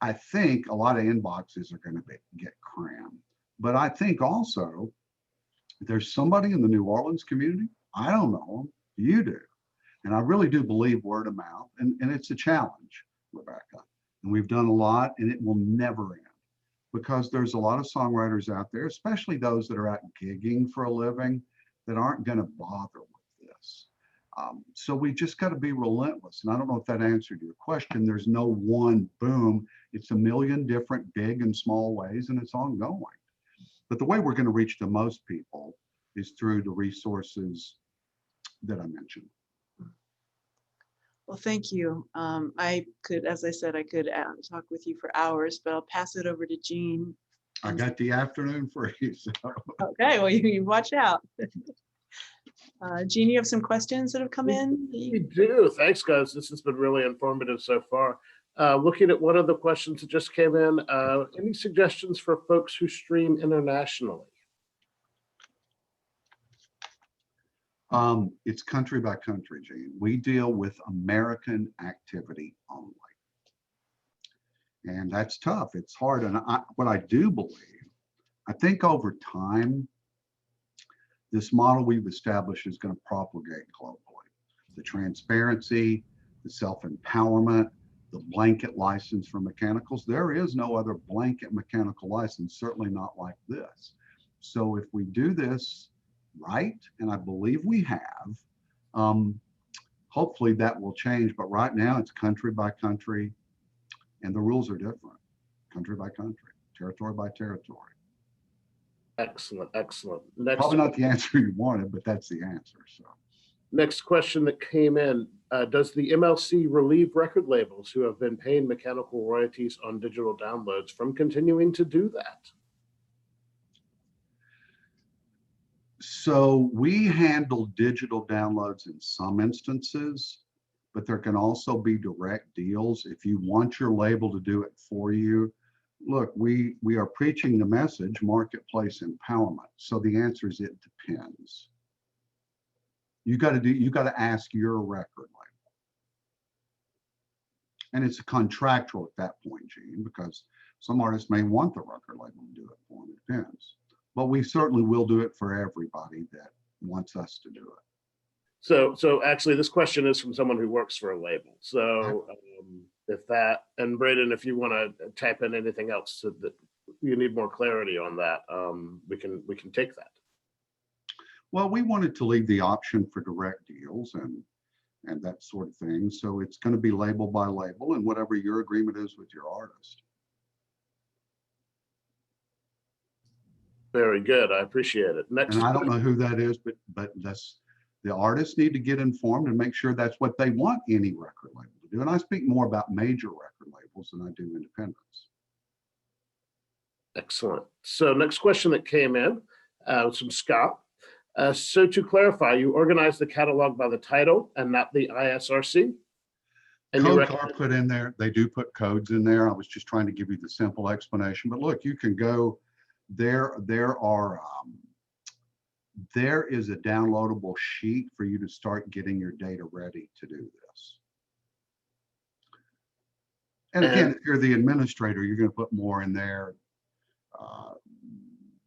I think a lot of inboxes are going to get crammed. But I think also there's somebody in the New Orleans community, I don't know them, you do. And I really do believe word of mouth, and it's a challenge, Rebecca. And we've done a lot, and it will never end, because there's a lot of songwriters out there, especially those that are out gigging for a living, that aren't going to bother with this. So we just got to be relentless. And I don't know if that answered your question. There's no one boom. It's a million different big and small ways, and it's ongoing. But the way we're going to reach the most people is through the resources that I mentioned. Well, thank you. I could, as I said, I could talk with you for hours, but I'll pass it over to Jean. I got the afternoon free. So. Okay, well, you watch out. Jean, you have some questions that have come in? We do. Thanks, guys. This has been really informative so far. Looking at one of the questions that just came in, any suggestions for folks who stream internationally? It's country by country, Gene. We deal with American activity only. And that's tough. It's hard. And what I do believe, I think over time, this model we've established is going to propagate globally. The transparency, the self-empowerment, the blanket license for mechanicals. There is no other blanket mechanical license, certainly not like this. So if we do this right, and I believe we have, hopefully that will change. But right now it's country by country, and the rules are different, country by country, territory by territory. Excellent, excellent. Next, probably not the answer you wanted, but that's the answer. So next question that came in, does the MLC relieve record labels who have been paying mechanical royalties on digital downloads from continuing to do that? So we handle digital downloads in some instances, but there can also be direct deals. If you want your label to do it for you, look, we are preaching the message, marketplace empowerment. So the answer is it depends. You got to ask your record label. And it's contractual at that point, Gene, because some artists may want the record label to do it for them. It depends. But we certainly will do it for everybody that wants us to do it. So actually this question is from someone who works for a label. So if that, and Braden, if you want to type in anything else so that you need more clarity on that, we can take that. Well, we wanted to leave the option for direct deals and that sort of thing. So it's going to be label by label and whatever your agreement is with your artist. Very good. I appreciate it. Next, and I don't know who that is, but that's the artists need to get informed and make sure that's what they want any record label to do. And I speak more about major record labels than I do independents. Excellent. So next question that came in was from Scott. So to clarify, you organize the catalog by the title and not the ISRC? And codes are put in there. They do put codes in there. I was just trying to give you the simple explanation. But look, you can go there. There is a downloadable sheet for you to start getting your data ready to do this. And again, if you're the administrator, you're going to put more in there.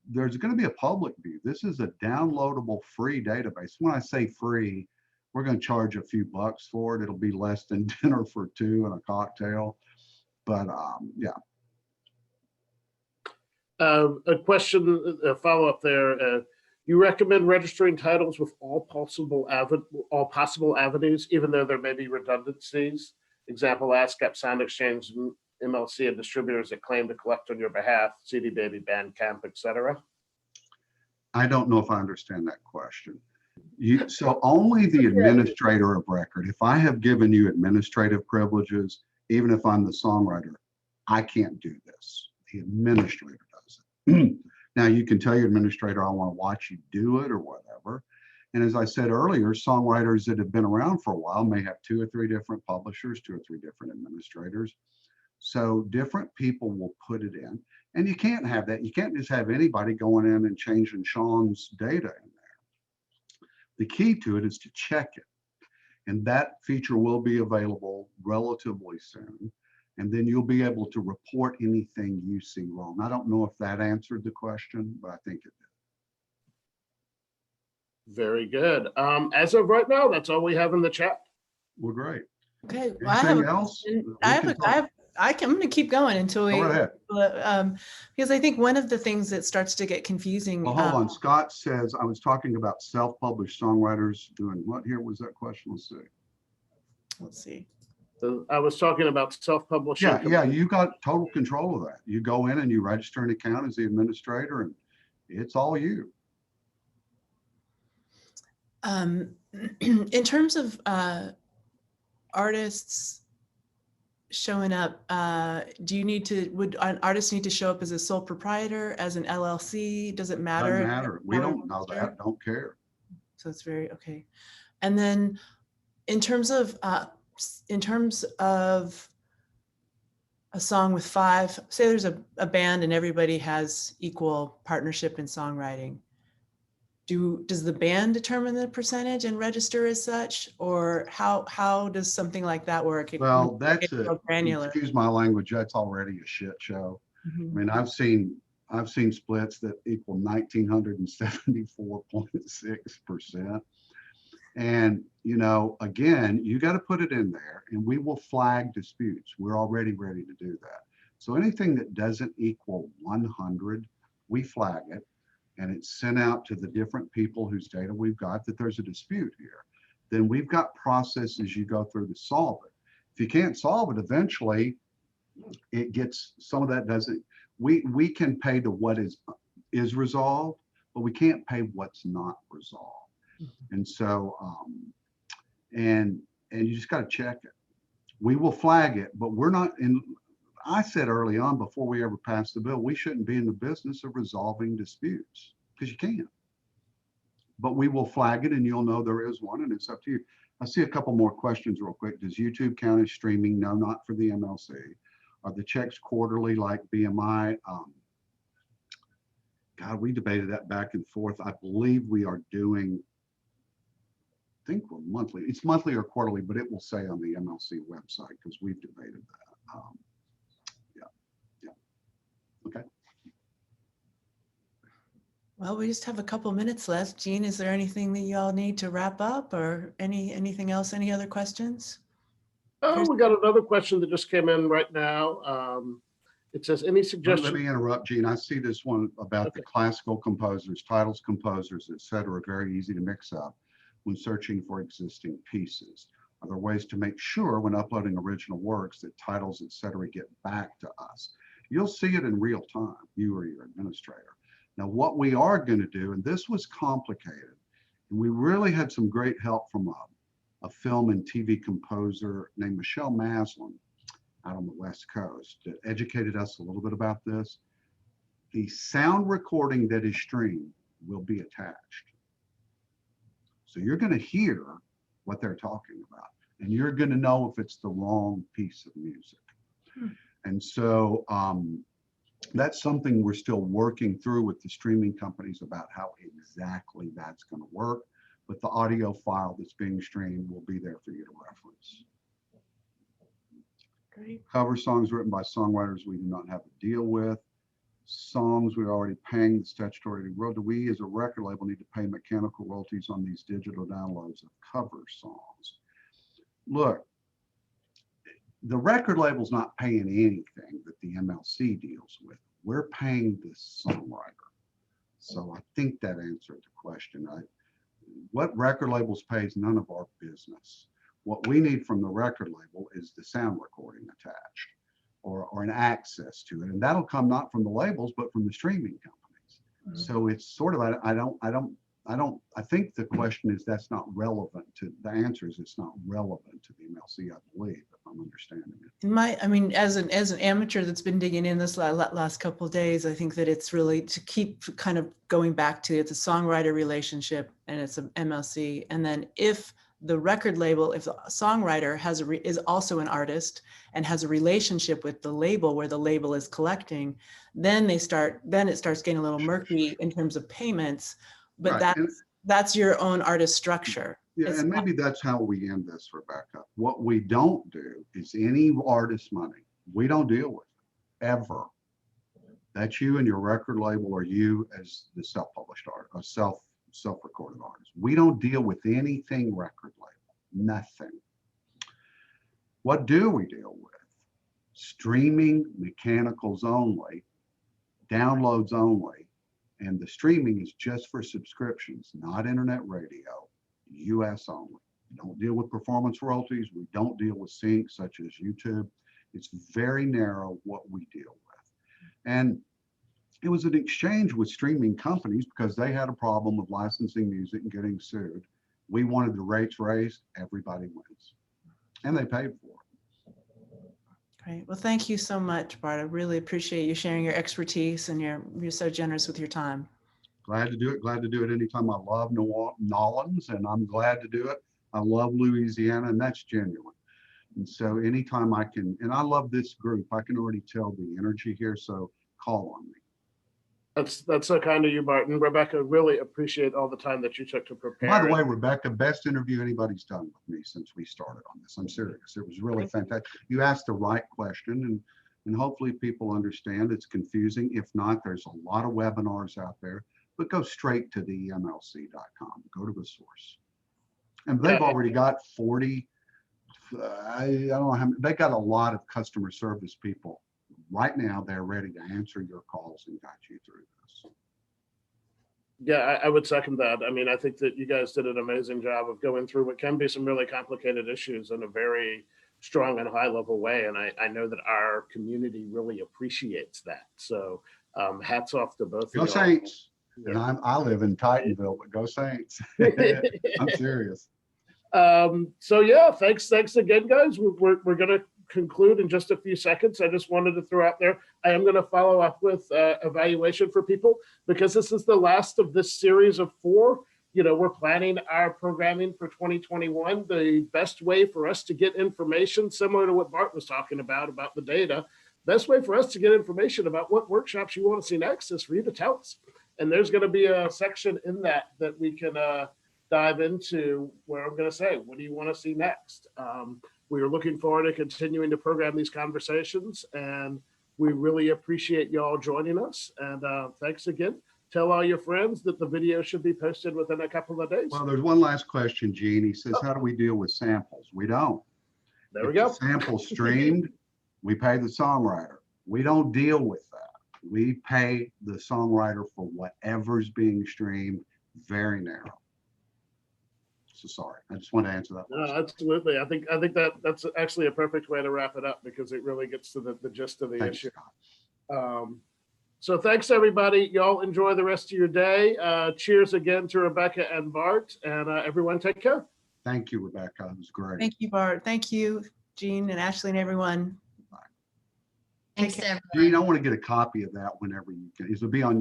There's going to be a public view. This is a downloadable free database. When I say free, we're going to charge a few bucks for it. It'll be less than dinner for two and a cocktail. But yeah. A question, a follow-up there. You recommend registering titles with all possible avenues, even though there may be redundancies. Example: ASCAP, Sound Exchange, MLC, and distributors that claim to collect on your behalf, CD Baby, Bandcamp, etc. I don't know if I understand that question. So only the administrator of record. If I have given you administrative privileges, even if I'm the songwriter, I can't do this. The administrator does it. Now you can tell your administrator, I want to watch you do it or whatever. And as I said earlier, songwriters that have been around for a while may have 2 or 3 different publishers, 2 or 3 different administrators. So different people will put it in. And you can't have that. You can't just have anybody going in and changing Sean's data in there. The key to it is to check it. And that feature will be available relatively soon. And then you'll be able to report anything you see wrong. I don't know if that answered the question, but I think it did. Very good. As of right now, that's all we have in the chat. Well, great. Okay. Well, Anything else? I I'm going to keep going until we, Go right ahead. because I think one of the things that starts to get confusing. Well, hold on. Scott says, I was talking about self-published songwriters doing what here was that question? Let's see. So I was talking about self-publishing. Yeah, you got total control of that. You go in and you register an account as the administrator, and it's all you. In terms of artists showing up, would an artist need to show up as a sole proprietor, as an LLC? Does it matter? Doesn't matter. We don't know that. Don't care. So it's very okay. And then in terms of a song with five, say there's a band and everybody has equal partnership in songwriting. Does the band determine the percentage and register as such, or how does something like that work? Well, that's granular. Excuse my language. That's already a shit show. Mm-hmm. I mean, I've seen splits that equal 1,974.6%. And, again, you got to put it in there, and we will flag disputes. We're already ready to do that. So anything that doesn't equal 100, we flag it, and it's sent out to the different people whose data we've got that there's a dispute here. Then we've got processes you go through to solve it. If you can't solve it, eventually it gets, some of that doesn't, we can pay to what is resolved, but we can't pay what's not resolved. And so, and you just got to check it. We will flag it, but we're not in, I said early on before we ever passed the bill, we shouldn't be in the business of resolving disputes because you can't. But we will flag it and you'll know there is one, and it's up to you. I see a couple more questions real quick. Does YouTube count as streaming? No, not for the MLC. Are the checks quarterly like BMI? God, we debated that back and forth. I believe we are doing, I think we're monthly. It's monthly or quarterly, but it will say on the MLC website because we've debated that. Yeah. Okay. Well, we just have a couple minutes left. Jean, is there anything that y'all need to wrap up, or anything else? Any other questions? Oh, we got another question that just came in right now. It says, any suggestions? Let me interrupt, Gene. I see this one about the classical composers, titles composers, et cetera, very easy to mix up when searching for existing pieces. Are there ways to make sure when uploading original works that titles, et cetera, get back to us? You'll see it in real time, you or your administrator. Now, what we are going to do, and this was complicated, and we really had some great help from a film and TV composer named Michelle Maslin out on the West Coast that educated us a little bit about this. The sound recording that is streamed will be attached. So you're going to hear what they're talking about, and you're going to know if it's the wrong piece of music. And so that's something we're still working through with the streaming companies about how exactly that's going to work. But the audio file that's being streamed will be there for you to reference. Great. Cover songs written by songwriters we do not have to deal with. Songs we're already paying the statutory royalty. Do we as a record label need to pay mechanical royalties on these digital downloads of cover songs? Look, the record label's not paying anything that the MLC deals with. We're paying the songwriter. So I think that answered the question. What record labels pay is none of our business. What we need from the record label is the sound recording attached or an access to it. And that'll come not from the labels, but from the streaming companies. Mm-hmm. So it's sort of, I think the question is that's not relevant to, the answer is it's not relevant to the MLC, I believe, if I'm understanding it. As an amateur that's been digging in this last couple of days, I think that it's really to keep kind of going back to it's a songwriter relationship and it's an MLC. And then if the record label, if the songwriter is also an artist and has a relationship with the label where the label is collecting, then it starts getting a little murky in terms of payments. But right. That's your own artist structure. Yeah, and maybe that's how we end this, Rebecca. What we don't do is any artist money, we don't deal with it, ever. That's you and your record label or you as the self-published artist, or self-recorded artist. We don't deal with anything record label, nothing. What do we deal with? streaming mechanicals only, downloads only, and the streaming is just for subscriptions, not internet radio, US only. We don't deal with performance royalties. We don't deal with sync such as YouTube. It's very narrow what we deal with. And it was an exchange with streaming companies because they had a problem with licensing music and getting sued. We wanted the rates raised, everybody wins. And they paid for it. Great. Well, thank you so much, Bart. I really appreciate you sharing your expertise, and you're so generous with your time. Glad to do it. Glad to do it anytime. I love New Orleans, and I'm glad to do it. I love Louisiana, and that's genuine. And so anytime I can, and I love this group, I can already tell the energy here, so call on me. That's so kind of you, Martin. Rebecca, really appreciate all the time that you took to prepare. By the way, Rebecca, best interview anybody's done with me since we started on this. I'm serious. It was really fantastic. You asked the right question, and hopefully people understand. It's confusing. If not, there's a lot of webinars out there, but go straight to the emlc.com. Go to the source. And they've already got 40, I don't know how many, they got a lot of customer service people. Right now, they're ready to answer your calls and guide you through this. Yeah, I would second that. I mean, I think that you guys did an amazing job of going through what can be some really complicated issues in a very strong and high level way. And I know that our community really appreciates that. So hats off to both Go of you. Saints. And I live in Titanville, but go Saints. I'm serious. So yeah, thanks again, guys. We're going to conclude in just a few seconds. I just wanted to throw out there, I am going to follow up with evaluation for people because this is the last of this series of 4. You know, we're planning our programming for 2021. The best way for us to get information, similar to what Bart was talking about the data, best way for us to get information about what workshops you want to see next is for you to tell us. And there's going to be a section in that we can dive into where I'm going to say, what do you want to see next? We are looking forward to continuing to program these conversations, and we really appreciate y'all joining us. And thanks again. Tell all your friends that the video should be posted within a couple of days. Well, there's one last question, Gene. He says, how do we deal with samples? We don't. There we go. If the sample streamed, we pay the songwriter. We don't deal with that. We pay the songwriter for whatever's being streamed, very narrow. So sorry, I just want to answer that. No, absolutely. I think that's actually a perfect way to wrap it up because it really gets to the gist of the Thanks, issue. Scott. So thanks everybody. Y'all enjoy the rest of your day. Cheers again to Rebecca and Bart, and everyone take care. Thank you, Rebecca. It was great. Thank you, Bart. Thank you, Jean and Ashley and everyone. Thanks to everyone. Gene, I want to get a copy of that whenever you can. It'll be on